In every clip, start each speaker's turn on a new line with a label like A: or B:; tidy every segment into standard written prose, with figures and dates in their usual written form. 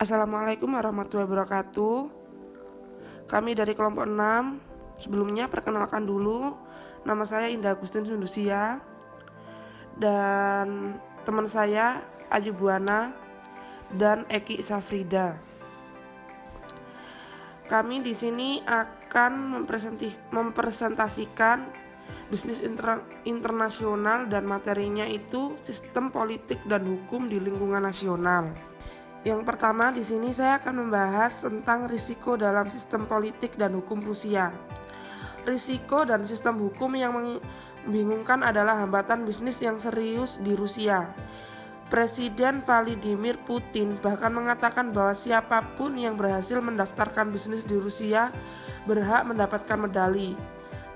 A: Assalamualaikum warahmatullahi wabarakatuh. Kami dari kelompok 6. Sebelumnya perkenalkan dulu, nama saya Indah Agustin Sundusia dan teman saya Ayu Buana dan Eki Safrida. Kami di sini akan mempresentasikan bisnis internasional dan materinya itu sistem politik dan hukum di lingkungan nasional. Yang pertama di sini saya akan membahas tentang risiko dalam sistem politik dan hukum Rusia. Risiko dan sistem hukum yang membingungkan adalah hambatan bisnis yang serius di Rusia. Presiden Vladimir Putin bahkan mengatakan bahwa siapapun yang berhasil mendaftarkan bisnis di Rusia berhak mendapatkan medali.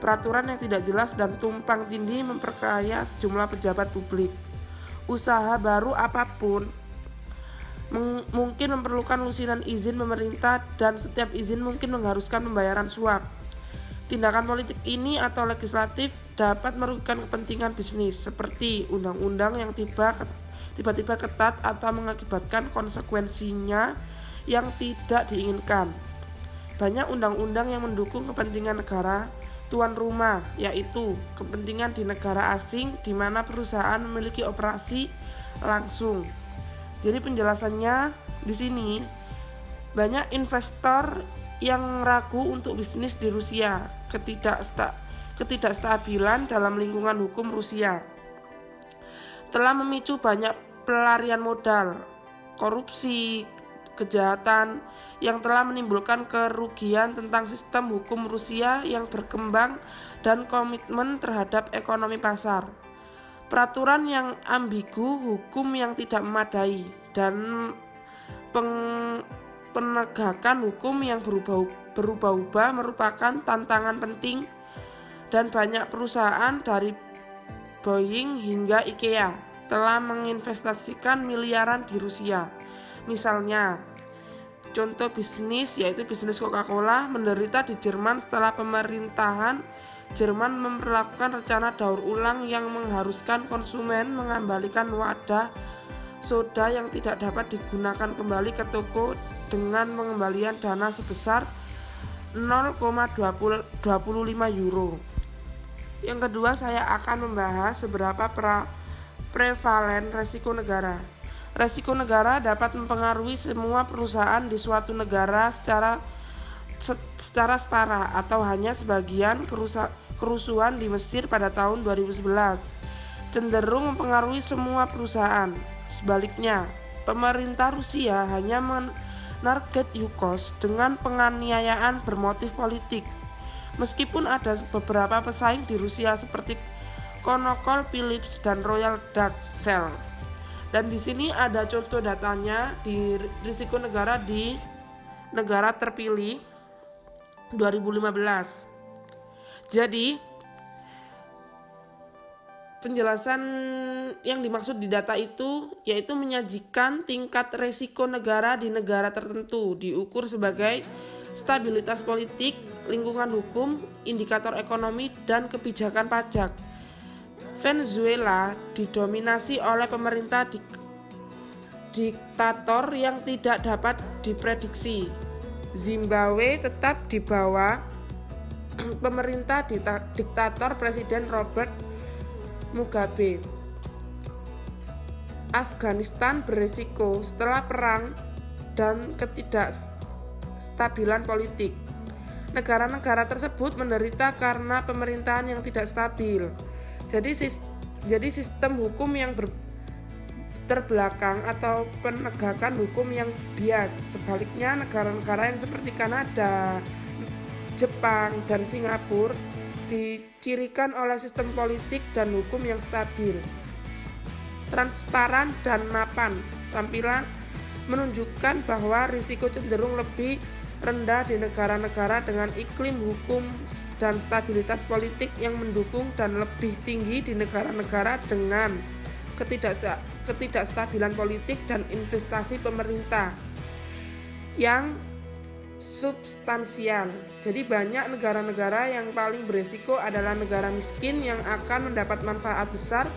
A: Peraturan yang tidak jelas dan tumpang tindih memperkaya sejumlah pejabat publik. Usaha baru apapun mungkin memerlukan lusinan izin pemerintah dan setiap izin mungkin mengharuskan pembayaran suap. Tindakan politik ini atau legislatif dapat merugikan kepentingan bisnis seperti undang-undang yang tiba-tiba ketat atau mengakibatkan konsekuensinya yang tidak diinginkan. Banyak undang-undang yang mendukung kepentingan negara tuan rumah, yaitu kepentingan di negara asing di mana perusahaan memiliki operasi langsung. Jadi penjelasannya di sini, banyak investor yang ragu untuk bisnis di Rusia, ketidakstabilan dalam lingkungan hukum Rusia telah memicu banyak pelarian modal, korupsi, kejahatan yang telah menimbulkan kerugian tentang sistem hukum Rusia yang berkembang dan komitmen terhadap ekonomi pasar. Peraturan yang ambigu, hukum yang tidak memadai, dan penegakan hukum yang berubah-ubah merupakan tantangan penting dan banyak perusahaan dari Boeing hingga IKEA telah menginvestasikan miliaran di Rusia. Misalnya, contoh bisnis yaitu bisnis Coca-Cola menderita di Jerman setelah pemerintahan Jerman memperlakukan rencana daur ulang yang mengharuskan konsumen mengembalikan wadah soda yang tidak dapat digunakan kembali ke toko dengan pengembalian dana sebesar 0,25 euro. Yang kedua, saya akan membahas seberapa prevalen resiko negara. Resiko negara dapat mempengaruhi semua perusahaan di suatu negara secara setara atau hanya sebagian. Kerusuhan di Mesir pada tahun 2011 cenderung mempengaruhi semua perusahaan. Sebaliknya, pemerintah Rusia hanya menarget Yukos dengan penganiayaan bermotif politik. Meskipun ada beberapa pesaing di Rusia seperti Konokol, Philips, dan Royal Dutch Shell. Dan di sini ada contoh datanya di risiko negara di negara terpilih 2015. Jadi, penjelasan yang dimaksud di data itu yaitu menyajikan tingkat resiko negara di negara tertentu diukur sebagai stabilitas politik, lingkungan hukum, indikator ekonomi, dan kebijakan pajak. Venezuela didominasi oleh pemerintah diktator yang tidak dapat diprediksi. Zimbabwe tetap di bawah pemerintah diktator Presiden Robert Mugabe. Afghanistan berisiko setelah perang dan ketidakstabilan politik. Negara-negara tersebut menderita karena pemerintahan yang tidak stabil. Jadi sistem hukum yang terbelakang atau penegakan hukum yang bias. Sebaliknya, negara-negara yang seperti Kanada, Jepang, dan Singapura dicirikan oleh sistem politik dan hukum yang stabil, transparan, dan mapan. Tampilan menunjukkan bahwa risiko cenderung lebih rendah di negara-negara dengan iklim hukum dan stabilitas politik yang mendukung dan lebih tinggi di negara-negara dengan ketidakstabilan politik dan investasi pemerintah yang substansial. Jadi banyak negara-negara yang paling berisiko adalah negara miskin yang akan mendapat manfaat besar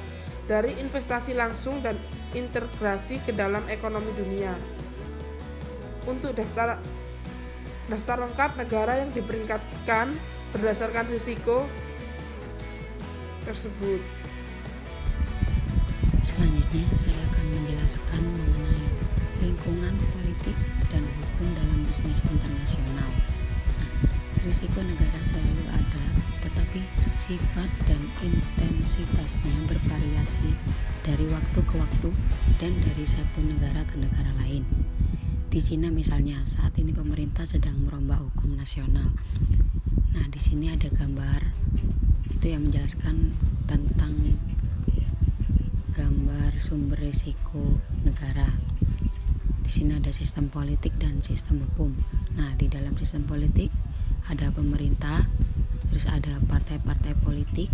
A: dari investasi langsung dan integrasi ke dalam ekonomi dunia. untuk daftar lengkap negara yang diperingkatkan berdasarkan risiko tersebut.
B: Selanjutnya saya akan menjelaskan mengenai lingkungan politik dan hukum dalam bisnis internasional. Risiko negara selalu ada, tetapi sifat dan intensitasnya bervariasi dari waktu ke waktu dan dari satu negara ke negara lain. Di Cina misalnya, saat ini pemerintah sedang merombak hukum nasional. Nah, di sini ada gambar itu yang menjelaskan tentang gambar sumber risiko negara. Di sini ada sistem politik dan sistem hukum. Nah, di dalam sistem politik ada pemerintah, terus ada partai-partai politik,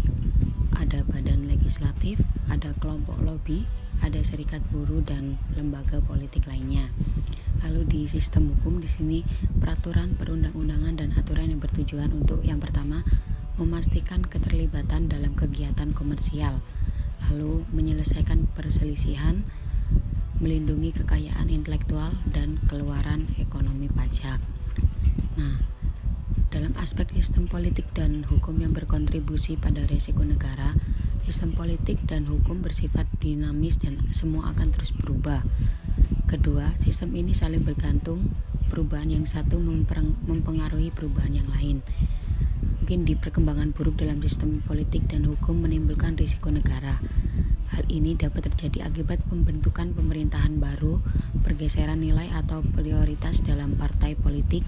B: ada badan legislatif, ada kelompok lobi, ada serikat buruh dan lembaga politik lainnya. Lalu di sistem hukum di sini peraturan perundang-undangan dan aturan yang bertujuan untuk yang pertama memastikan keterlibatan dalam kegiatan komersial, lalu menyelesaikan perselisihan, melindungi kekayaan intelektual dan keluaran ekonomi pajak. Nah, dalam aspek sistem politik dan hukum yang berkontribusi pada risiko negara, sistem politik dan hukum bersifat dinamis dan semua akan terus berubah. Kedua, sistem ini saling bergantung, perubahan yang satu mempengaruhi perubahan yang lain. Mungkin di perkembangan buruk dalam sistem politik dan hukum menimbulkan risiko negara. Hal ini dapat terjadi akibat pembentukan pemerintahan baru, pergeseran nilai atau prioritas dalam partai politik,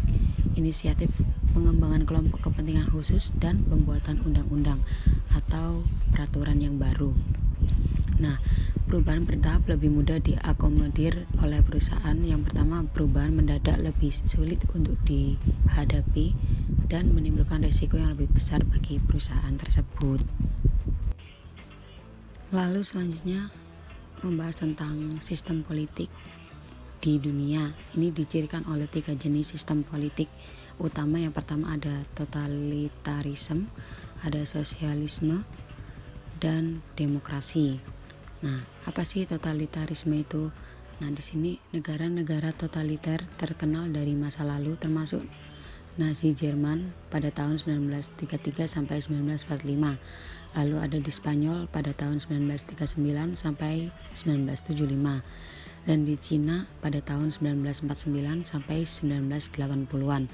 B: inisiatif pengembangan kelompok kepentingan khusus, dan pembuatan undang-undang atau peraturan yang baru. Nah, perubahan bertahap lebih mudah diakomodir oleh perusahaan. Yang pertama, perubahan mendadak lebih sulit untuk dihadapi dan menimbulkan risiko yang lebih besar bagi perusahaan tersebut. Lalu selanjutnya membahas tentang sistem politik di dunia. Ini dicirikan oleh 3 jenis sistem politik utama. Yang pertama ada totalitarisme, ada sosialisme, dan demokrasi. Nah, apa sih totalitarisme itu? Nah, di sini negara-negara totaliter terkenal dari masa lalu termasuk Nazi Jerman pada tahun 1933 sampai 1945. Lalu ada di Spanyol pada tahun 1939 sampai 1975. Dan di Cina pada tahun 1949 sampai 1980-an.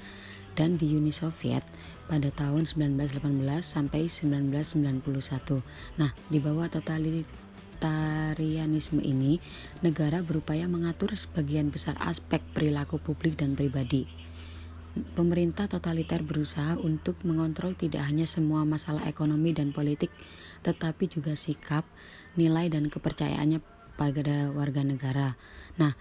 B: Dan di Uni Soviet pada tahun 1918 sampai 1991. Nah, di bawah totalitarianisme ini, negara berupaya mengatur sebagian besar aspek perilaku publik dan pribadi. Pemerintah totaliter berusaha untuk mengontrol tidak hanya semua masalah ekonomi dan politik, tetapi juga sikap, nilai, dan kepercayaannya pada warga negara. Nah,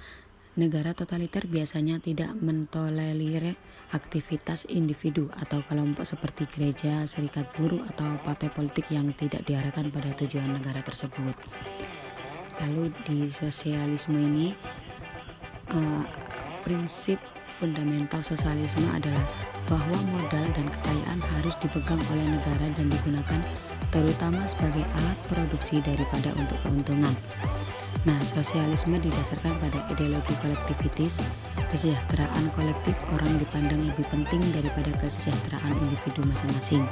B: negara totaliter biasanya tidak mentolerir aktivitas individu atau kelompok seperti gereja, serikat buruh, atau partai politik yang tidak diarahkan pada tujuan negara tersebut. Lalu di sosialisme ini, prinsip fundamental sosialisme adalah bahwa modal dan kekayaan harus dipegang oleh negara dan digunakan terutama sebagai alat produksi daripada untuk keuntungan. Nah, sosialisme didasarkan pada ideologi kolektivitis. Kesejahteraan kolektif orang dipandang lebih penting daripada kesejahteraan individu masing-masing.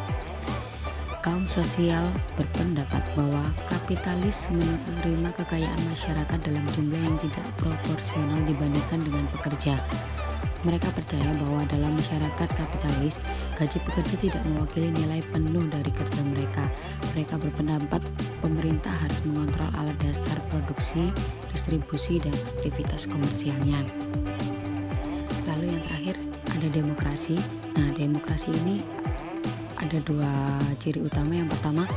B: Kaum sosial berpendapat bahwa kapitalis menerima kekayaan masyarakat dalam jumlah yang tidak proporsional dibandingkan dengan pekerja. Mereka percaya bahwa dalam masyarakat kapitalis, gaji pekerja tidak mewakili nilai penuh dari kerja mereka. Mereka berpendapat pemerintah harus mengontrol alat dasar produksi, distribusi, dan aktivitas komersialnya. Lalu yang terakhir ada demokrasi. Nah, demokrasi ini ada 2 ciri utama. Yang pertama,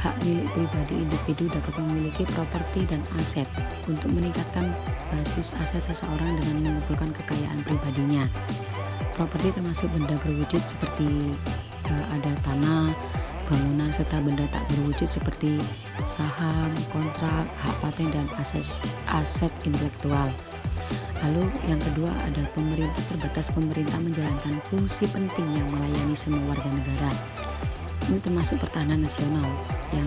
B: hak milik pribadi individu dapat memiliki properti dan aset untuk meningkatkan basis aset seseorang dengan mengumpulkan kekayaan pribadinya. Properti termasuk benda berwujud seperti ada tanah, bangunan, serta benda tak berwujud seperti saham, kontrak, hak paten, dan aset intelektual. Lalu yang kedua ada pemerintah terbatas. Pemerintah menjalankan fungsi penting yang melayani semua warga negara. Ini termasuk pertahanan nasional yang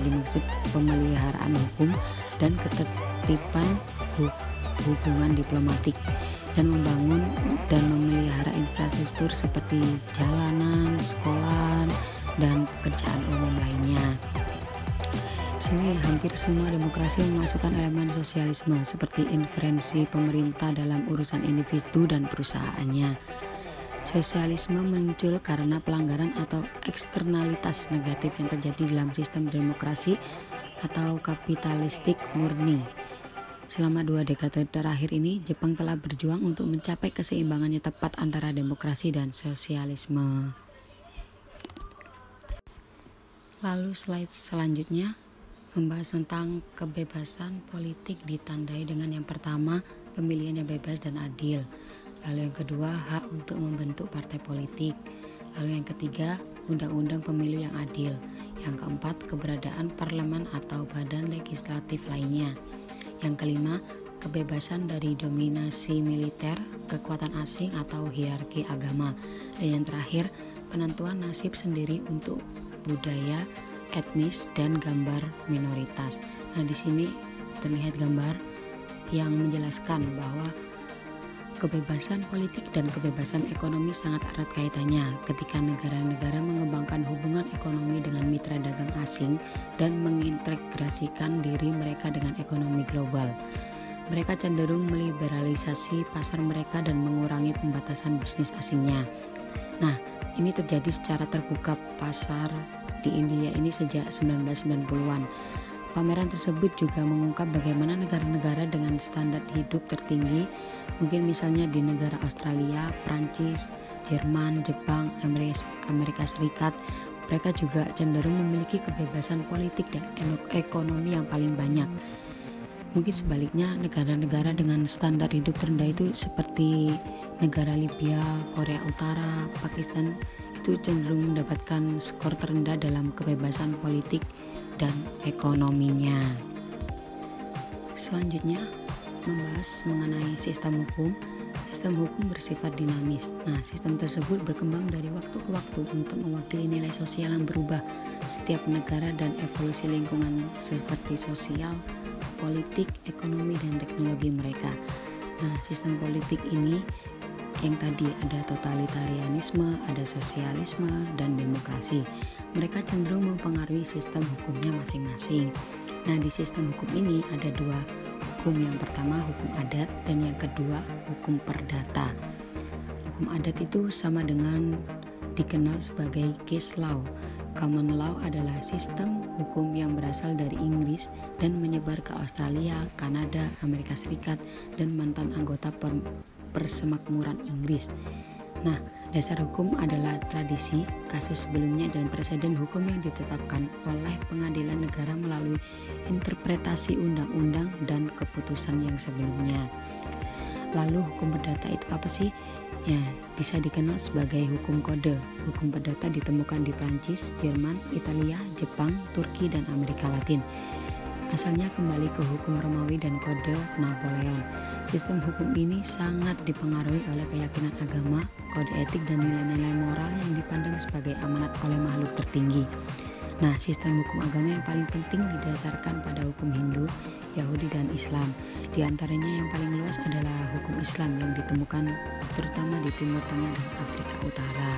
B: dimaksud pemeliharaan hukum dan ketertiban hubungan diplomatik. dan membangun dan memelihara infrastruktur seperti jalanan, sekolah, dan pekerjaan umum lainnya. Sini hampir semua demokrasi memasukkan elemen sosialisme seperti intervensi pemerintah dalam urusan individu dan perusahaannya. Sosialisme muncul karena pelanggaran atau eksternalitas negatif yang terjadi dalam sistem demokrasi atau kapitalistik murni. Selama 2 dekade terakhir ini, Jepang telah berjuang untuk mencapai keseimbangannya tepat antara demokrasi dan sosialisme. Lalu slide selanjutnya membahas tentang kebebasan politik ditandai dengan yang pertama, pemilihan yang bebas dan adil. Lalu yang kedua, hak untuk membentuk partai politik. Lalu yang ketiga, undang-undang pemilu yang adil. Yang keempat, keberadaan parlemen atau badan legislatif lainnya. Yang kelima, kebebasan dari dominasi militer, kekuatan asing atau hierarki agama. Dan yang terakhir, penentuan nasib sendiri untuk budaya, etnis, dan gambar minoritas. Nah, di sini terlihat gambar yang menjelaskan bahwa kebebasan politik dan kebebasan ekonomi sangat erat kaitannya ketika negara-negara mengembangkan hubungan ekonomi dengan mitra dagang asing dan mengintegrasikan diri mereka dengan ekonomi global. Mereka cenderung meliberalisasi pasar mereka dan mengurangi pembatasan bisnis asingnya. Nah, ini terjadi secara terbuka pasar di India ini sejak 1990-an. Pameran tersebut juga mengungkap bagaimana negara-negara dengan standar hidup tertinggi, mungkin misalnya di negara Australia, Prancis, Jerman, Jepang, Amerika Serikat, mereka juga cenderung memiliki kebebasan politik dan ekonomi yang paling banyak. Mungkin sebaliknya, negara-negara dengan standar hidup terendah itu seperti negara Libya, Korea Utara, Pakistan itu cenderung mendapatkan skor terendah dalam kebebasan politik dan ekonominya. Selanjutnya membahas mengenai sistem hukum. Sistem hukum bersifat dinamis. Nah, sistem tersebut berkembang dari waktu ke waktu untuk mewakili nilai sosial yang berubah setiap negara dan evolusi lingkungan seperti sosial, politik, ekonomi, dan teknologi mereka. Nah, sistem politik ini yang tadi ada totalitarianisme, ada sosialisme, dan demokrasi. Mereka cenderung mempengaruhi sistem hukumnya masing-masing. Nah, di sistem hukum ini ada 2 hukum. Yang pertama hukum adat dan yang kedua hukum perdata. Hukum adat itu sama dengan dikenal sebagai case law. Common law adalah sistem hukum yang berasal dari Inggris dan menyebar ke Australia, Kanada, Amerika Serikat, dan mantan anggota Persemakmuran Inggris. Nah, dasar hukum adalah tradisi, kasus sebelumnya, dan preseden hukum yang ditetapkan oleh pengadilan negara melalui interpretasi undang-undang dan keputusan yang sebelumnya. Lalu hukum perdata itu apa sih? Ya, bisa dikenal sebagai hukum kode. Hukum perdata ditemukan di Prancis, Jerman, Italia, Jepang, Turki, dan Amerika Latin. Asalnya kembali ke hukum Romawi dan kode Napoleon. Sistem hukum ini sangat dipengaruhi oleh keyakinan agama, kode etik, dan nilai-nilai moral yang dipandang sebagai amanat oleh makhluk tertinggi. Nah, sistem hukum agama yang paling penting didasarkan pada hukum Hindu, Yahudi, dan Islam. Di antaranya yang paling luas adalah hukum Islam yang ditemukan terutama di Timur Tengah dan Afrika Utara.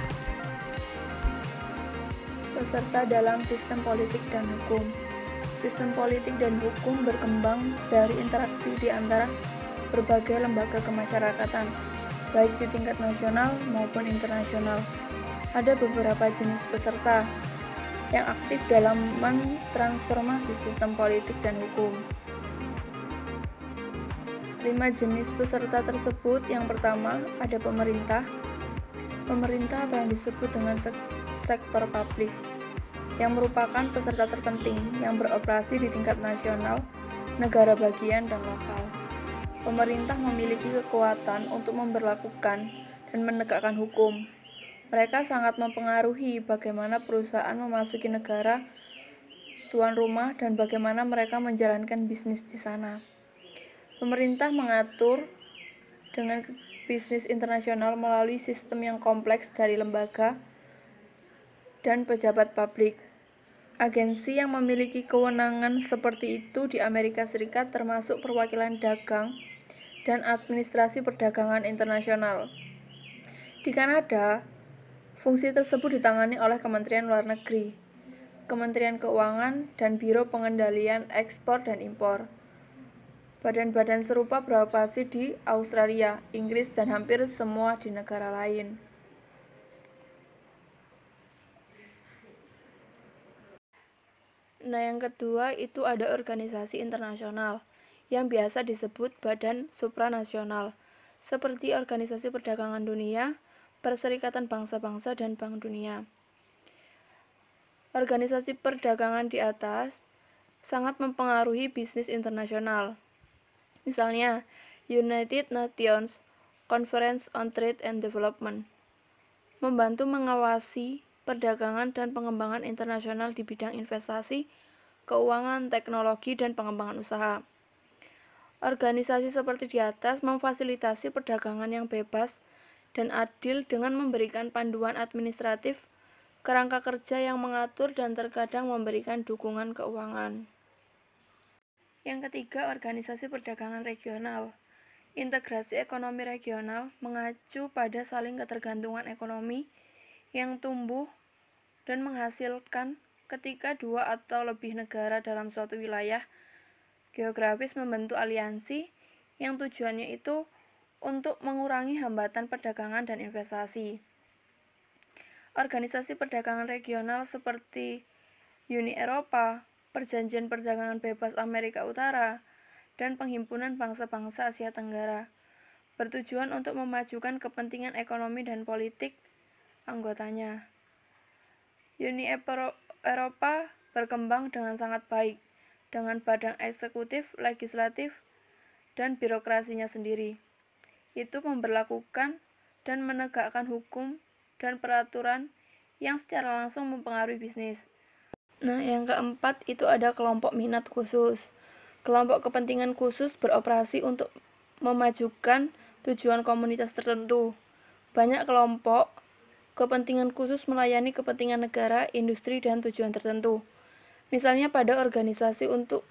C: Peserta dalam sistem politik dan hukum. Sistem politik dan hukum berkembang dari interaksi di antara berbagai lembaga kemasyarakatan, baik di tingkat nasional maupun internasional. Ada beberapa jenis peserta yang aktif dalam mentransformasi sistem politik dan hukum. 5 jenis peserta tersebut, yang pertama ada pemerintah. Pemerintah atau yang disebut dengan sektor publik, yang merupakan peserta terpenting yang beroperasi di tingkat nasional, negara bagian, dan lokal. Pemerintah memiliki kekuatan untuk memberlakukan dan menegakkan hukum. Mereka sangat mempengaruhi bagaimana perusahaan memasuki negara tuan rumah dan bagaimana mereka menjalankan bisnis di sana. Pemerintah mengatur dengan bisnis internasional melalui sistem yang kompleks dari lembaga dan pejabat publik. Agensi yang memiliki kewenangan seperti itu di Amerika Serikat termasuk perwakilan dagang dan administrasi perdagangan internasional. Di Kanada, fungsi tersebut ditangani oleh Kementerian Luar Negeri, Kementerian Keuangan, dan Biro Pengendalian Ekspor dan Impor. Badan-badan serupa beroperasi di Australia, Inggris, dan hampir semua di negara lain. Nah, yang kedua itu ada organisasi internasional yang biasa disebut badan supranasional, seperti Organisasi Perdagangan Dunia, Perserikatan Bangsa-Bangsa, dan Bank Dunia. Organisasi perdagangan di atas sangat mempengaruhi bisnis internasional. Misalnya, United Nations Conference on Trade and Development membantu mengawasi perdagangan dan pengembangan internasional di bidang investasi, keuangan, teknologi, dan pengembangan usaha. Organisasi seperti di atas memfasilitasi perdagangan yang bebas dan adil dengan memberikan panduan administratif, kerangka kerja yang mengatur, dan terkadang memberikan dukungan keuangan. Yang ketiga, organisasi perdagangan regional. Integrasi ekonomi regional mengacu pada saling ketergantungan ekonomi yang tumbuh dan menghasilkan ketika dua atau lebih negara dalam suatu wilayah geografis membentuk aliansi yang tujuannya itu untuk mengurangi hambatan perdagangan dan investasi. Organisasi perdagangan regional seperti Uni Eropa, Perjanjian Perdagangan Bebas Amerika Utara, dan Penghimpunan Bangsa-Bangsa Asia Tenggara bertujuan untuk memajukan kepentingan ekonomi dan politik anggotanya. Uni Eropa berkembang dengan sangat baik, dengan badan eksekutif, legislatif, dan birokrasinya sendiri. Itu memberlakukan dan menegakkan hukum dan peraturan yang secara langsung mempengaruhi bisnis. Nah, yang keempat itu ada kelompok minat khusus. Kelompok kepentingan khusus beroperasi untuk memajukan tujuan komunitas tertentu. Banyak kelompok kepentingan khusus melayani kepentingan negara, industri, dan tujuan tertentu. Misalnya pada organisasi untuk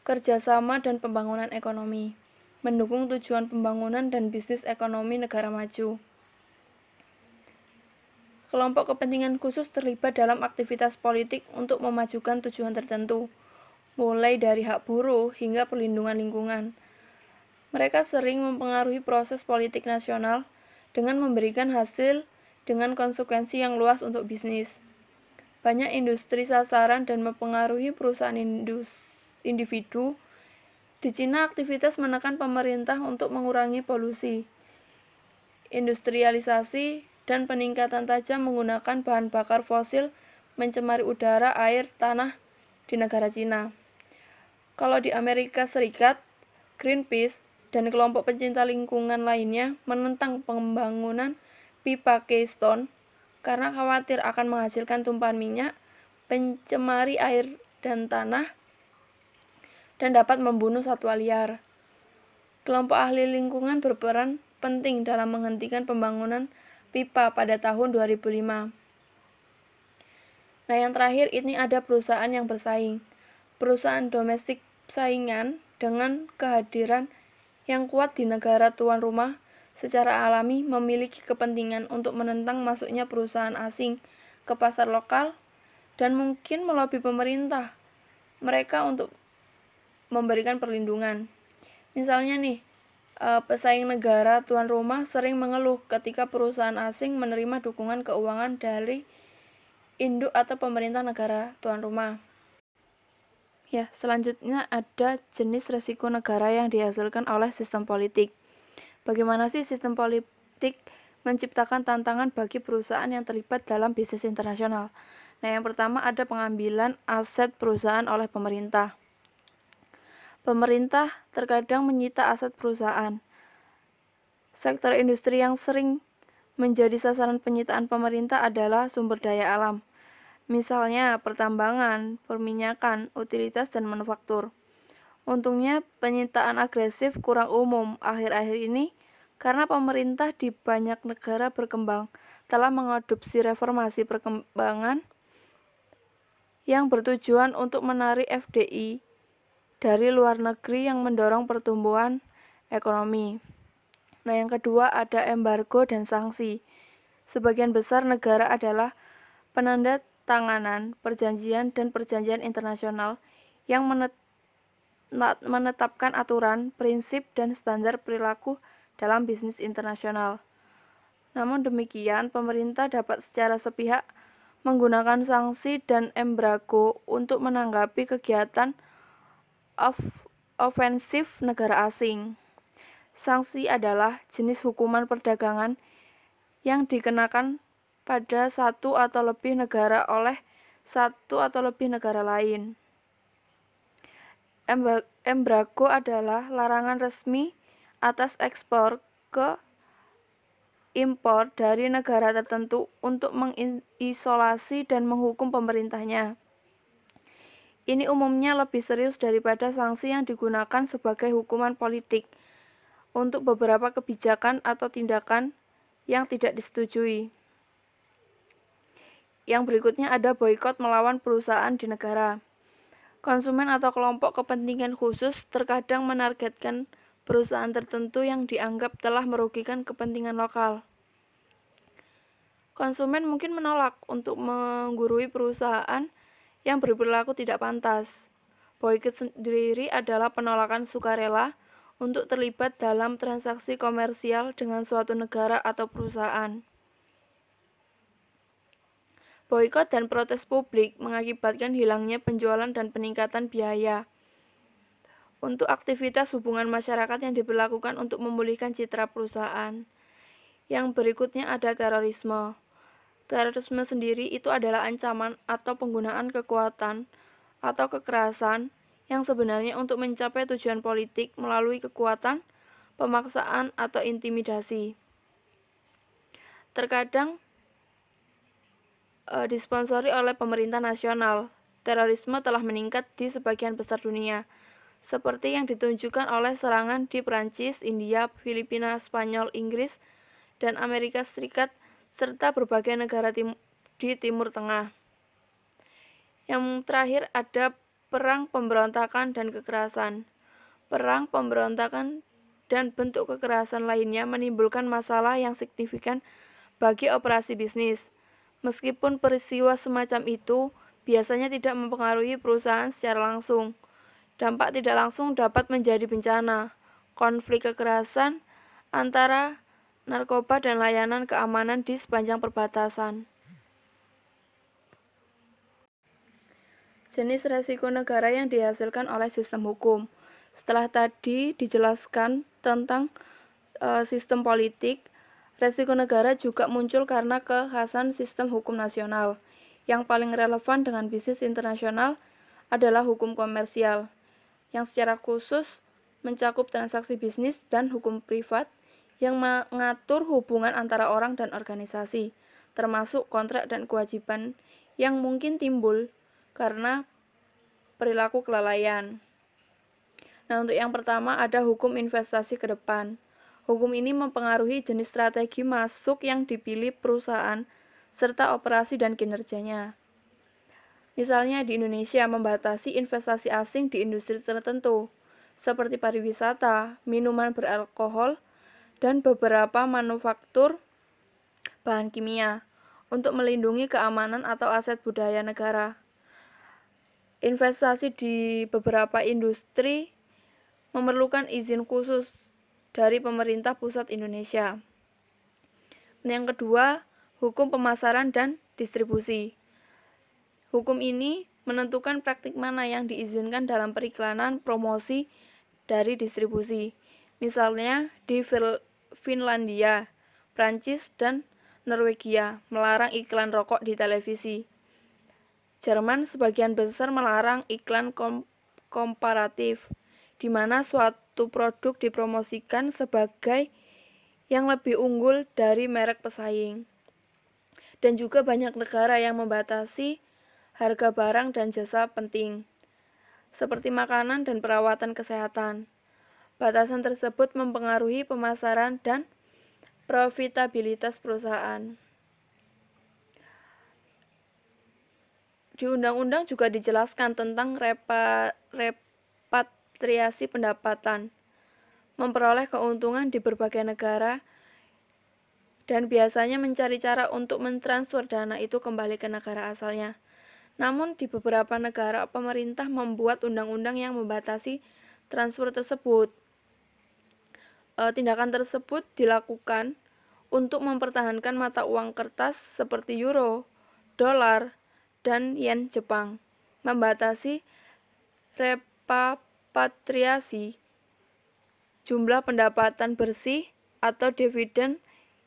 C: kerjasama dan pembangunan ekonomi, mendukung tujuan pembangunan dan bisnis ekonomi negara maju. Kelompok kepentingan khusus terlibat dalam aktivitas politik untuk memajukan tujuan tertentu, mulai dari hak buruh hingga perlindungan lingkungan. Mereka sering mempengaruhi proses politik nasional dengan memberikan hasil dengan konsekuensi yang luas untuk bisnis. Banyak industri sasaran dan mempengaruhi perusahaan individu. Di Cina, aktivitas menekan pemerintah untuk mengurangi polusi, industrialisasi, dan peningkatan tajam menggunakan bahan bakar fosil mencemari udara, air, tanah di negara Cina. Kalau di Amerika Serikat, Greenpeace dan kelompok pencinta lingkungan lainnya menentang pembangunan pipa Keystone karena khawatir akan menghasilkan tumpahan minyak, pencemari air dan tanah, dan dapat membunuh satwa liar. Kelompok ahli lingkungan berperan penting dalam menghentikan pembangunan pipa pada tahun 2005. Nah, yang terakhir ini ada perusahaan yang bersaing. Perusahaan domestik saingan dengan kehadiran yang kuat di negara tuan rumah secara alami memiliki kepentingan untuk menentang masuknya perusahaan asing ke pasar lokal dan mungkin melobi pemerintah mereka untuk memberikan perlindungan. Misalnya nih, pesaing negara tuan rumah sering mengeluh ketika perusahaan asing menerima dukungan keuangan dari induk atau pemerintah negara tuan rumah. Ya, selanjutnya ada jenis resiko negara yang dihasilkan oleh sistem politik. Bagaimana sih sistem politik menciptakan tantangan bagi perusahaan yang terlibat dalam bisnis internasional? Nah, yang pertama ada pengambilan aset perusahaan oleh pemerintah. Pemerintah terkadang menyita aset perusahaan. Sektor industri yang sering menjadi sasaran penyitaan pemerintah adalah sumber daya alam. Misalnya pertambangan, perminyakan, utilitas, dan manufaktur. Untungnya penyitaan agresif kurang umum akhir-akhir ini karena pemerintah di banyak negara berkembang telah mengadopsi reformasi perkembangan yang bertujuan untuk menarik FDI dari luar negeri yang mendorong pertumbuhan ekonomi. Nah, yang kedua ada embargo dan sanksi. Sebagian besar negara adalah penanda tanganan perjanjian dan perjanjian internasional yang menetapkan aturan, prinsip, dan standar perilaku dalam bisnis internasional. Namun demikian, pemerintah dapat secara sepihak menggunakan sanksi dan embargo untuk menanggapi kegiatan ofensif negara asing. Sanksi adalah jenis hukuman perdagangan yang dikenakan pada satu atau lebih negara oleh satu atau lebih negara lain. Embargo adalah larangan resmi atas ekspor ke impor dari negara tertentu untuk mengisolasi dan menghukum pemerintahnya. Ini umumnya lebih serius daripada sanksi yang digunakan sebagai hukuman politik untuk beberapa kebijakan atau tindakan yang tidak disetujui. Yang berikutnya ada boikot melawan perusahaan di negara. Konsumen atau kelompok kepentingan khusus terkadang menargetkan perusahaan tertentu yang dianggap telah merugikan kepentingan lokal. Konsumen mungkin menolak untuk menggurui perusahaan yang berperilaku tidak pantas. Boikot sendiri adalah penolakan sukarela untuk terlibat dalam transaksi komersial dengan suatu negara atau perusahaan. Boikot dan protes publik mengakibatkan hilangnya penjualan dan peningkatan biaya untuk aktivitas hubungan masyarakat yang diberlakukan untuk memulihkan citra perusahaan. Yang berikutnya ada terorisme. Terorisme sendiri itu adalah ancaman atau penggunaan kekuatan atau kekerasan yang sebenarnya untuk mencapai tujuan politik melalui kekuatan, pemaksaan, atau intimidasi. Terkadang disponsori oleh pemerintah nasional. Terorisme telah meningkat di sebagian besar dunia, seperti yang ditunjukkan oleh serangan di Prancis, India, Filipina, Spanyol, Inggris, dan Amerika Serikat, serta berbagai negara di Timur Tengah. Yang terakhir ada perang pemberontakan dan kekerasan. Perang pemberontakan dan bentuk kekerasan lainnya menimbulkan masalah yang signifikan bagi operasi bisnis. Meskipun peristiwa semacam itu biasanya tidak mempengaruhi perusahaan secara langsung, dampak tidak langsung dapat menjadi bencana, konflik kekerasan antara narkoba dan layanan keamanan di sepanjang perbatasan. Jenis resiko negara yang dihasilkan oleh sistem hukum. Setelah tadi dijelaskan tentang sistem politik, resiko negara juga muncul karena kekhasan sistem hukum nasional. Yang paling relevan dengan bisnis internasional adalah hukum komersial, yang secara khusus mencakup transaksi bisnis dan hukum privat yang mengatur hubungan antara orang dan organisasi, termasuk kontrak dan kewajiban yang mungkin timbul karena perilaku kelalaian. Nah, untuk yang pertama ada hukum investasi ke depan. Hukum ini mempengaruhi jenis strategi masuk yang dipilih perusahaan serta operasi dan kinerjanya. Misalnya di Indonesia membatasi investasi asing di industri tertentu, seperti pariwisata, minuman beralkohol, dan beberapa manufaktur bahan kimia, untuk melindungi keamanan atau aset budaya negara. Investasi di beberapa industri memerlukan izin khusus dari pemerintah pusat Indonesia. Yang kedua, hukum pemasaran dan distribusi. Hukum ini menentukan praktik mana yang diizinkan dalam periklanan, promosi, dari distribusi. Misalnya di Finlandia, Prancis, dan Norwegia melarang iklan rokok di televisi. Jerman sebagian besar melarang iklan komparatif, di mana suatu produk dipromosikan sebagai yang lebih unggul dari merek pesaing. Dan juga banyak negara yang membatasi harga barang dan jasa penting, seperti makanan dan perawatan kesehatan. Batasan tersebut mempengaruhi pemasaran dan profitabilitas perusahaan. Di undang-undang juga dijelaskan tentang repatriasi pendapatan. memperoleh keuntungan di berbagai negara dan biasanya mencari cara untuk mentransfer dana itu kembali ke negara asalnya. Namun di beberapa negara pemerintah membuat undang-undang yang membatasi transfer tersebut. Tindakan tersebut dilakukan untuk mempertahankan mata uang kertas seperti euro, dolar, dan yen Jepang, membatasi repatriasi, jumlah pendapatan bersih atau dividen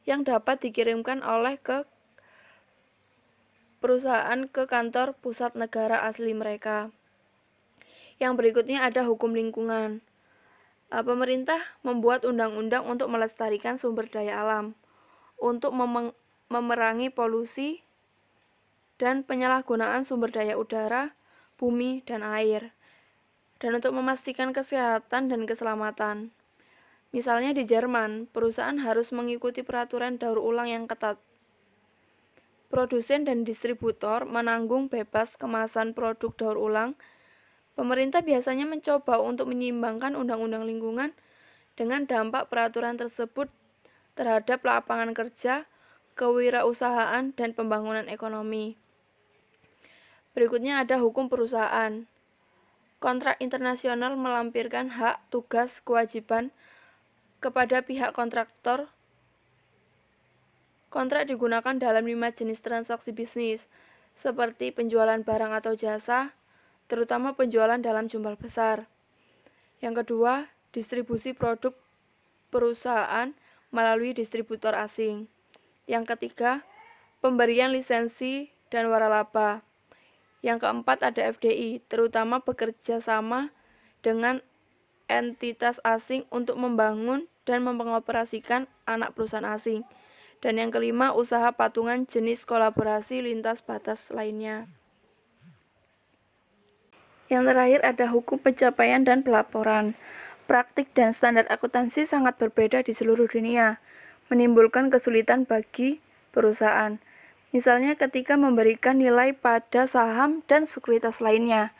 C: yang dapat dikirimkan oleh perusahaan ke kantor pusat negara asli mereka. Yang berikutnya ada hukum lingkungan. Pemerintah membuat undang-undang untuk melestarikan sumber daya alam, untuk memerangi polusi dan penyalahgunaan sumber daya udara, bumi, dan air, dan untuk memastikan kesehatan dan keselamatan. Misalnya di Jerman, perusahaan harus mengikuti peraturan daur ulang yang ketat. Produsen dan distributor menanggung bebas kemasan produk daur ulang. Pemerintah biasanya mencoba untuk menyeimbangkan undang-undang lingkungan dengan dampak peraturan tersebut terhadap lapangan kerja, kewirausahaan, dan pembangunan ekonomi. Berikutnya ada hukum perusahaan. Kontrak internasional melampirkan hak, tugas, kewajiban kepada pihak kontraktor. Kontrak digunakan dalam 5 jenis transaksi bisnis, seperti penjualan barang atau jasa, terutama penjualan dalam jumlah besar. Yang kedua, distribusi produk perusahaan melalui distributor asing. Yang ketiga, pemberian lisensi dan waralaba. Yang keempat ada FDI, terutama bekerja sama dengan entitas asing untuk membangun dan mengoperasikan anak perusahaan asing. Dan yang kelima, usaha patungan jenis kolaborasi lintas batas lainnya. Yang terakhir ada hukum pencapaian dan pelaporan. Praktik dan standar akuntansi sangat berbeda di seluruh dunia, menimbulkan kesulitan bagi perusahaan. Misalnya ketika memberikan nilai pada saham dan sekuritas lainnya.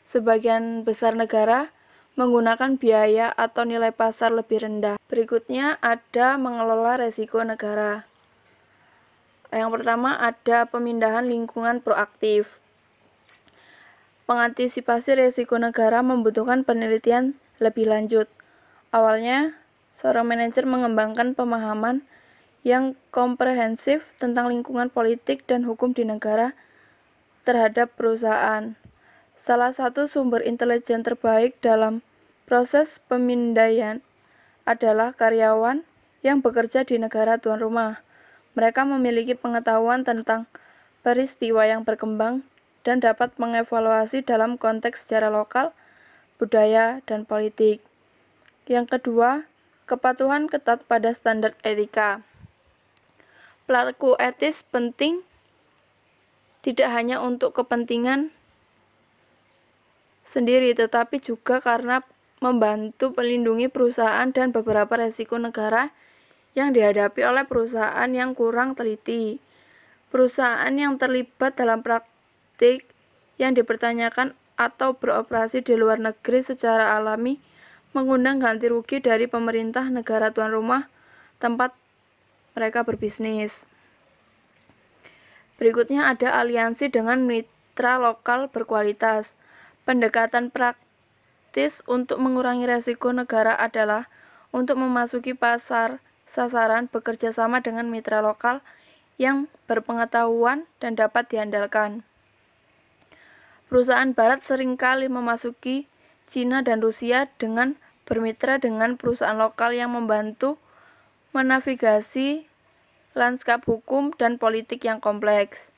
C: Sebagian besar negara menggunakan biaya atau nilai pasar lebih rendah. Berikutnya ada mengelola resiko negara. Yang pertama ada pemindahan lingkungan proaktif. Mengantisipasi resiko negara membutuhkan penelitian lebih lanjut. Awalnya, seorang manajer mengembangkan pemahaman yang komprehensif tentang lingkungan politik dan hukum di negara terhadap perusahaan. Salah satu sumber intelijen terbaik dalam proses pemindaian adalah karyawan yang bekerja di negara tuan rumah. Mereka memiliki pengetahuan tentang peristiwa yang berkembang dan dapat mengevaluasi dalam konteks sejarah lokal, budaya, dan politik. Yang kedua, kepatuhan ketat pada standar etika. Pelaku etis penting tidak hanya untuk kepentingan sendiri, tetapi juga karena membantu melindungi perusahaan dan beberapa resiko negara yang dihadapi oleh perusahaan yang kurang teliti. Perusahaan yang terlibat dalam praktik yang dipertanyakan atau beroperasi di luar negeri secara alami mengundang ganti rugi dari pemerintah negara tuan rumah tempat mereka berbisnis. Berikutnya ada aliansi dengan mitra lokal berkualitas. Pendekatan praktis untuk mengurangi resiko negara adalah untuk memasuki pasar sasaran bekerja sama dengan mitra lokal yang berpengetahuan dan dapat diandalkan. Perusahaan barat seringkali memasuki Cina dan Rusia dengan bermitra dengan perusahaan lokal yang membantu menavigasi lanskap hukum dan politik yang kompleks.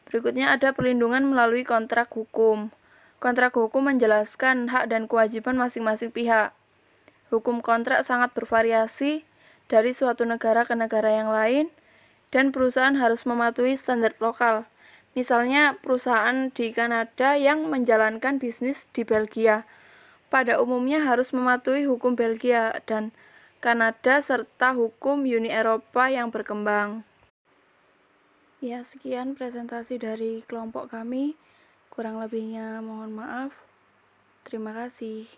C: Berikutnya ada perlindungan melalui kontrak hukum. Kontrak hukum menjelaskan hak dan kewajiban masing-masing pihak. Hukum kontrak sangat bervariasi dari suatu negara ke negara yang lain, dan perusahaan harus mematuhi standar lokal. Misalnya, perusahaan di Kanada yang menjalankan bisnis di Belgia pada umumnya harus mematuhi hukum Belgia dan Kanada serta hukum Uni Eropa yang berkembang. Ya, sekian presentasi dari kelompok kami. Kurang lebihnya mohon maaf. Terima kasih.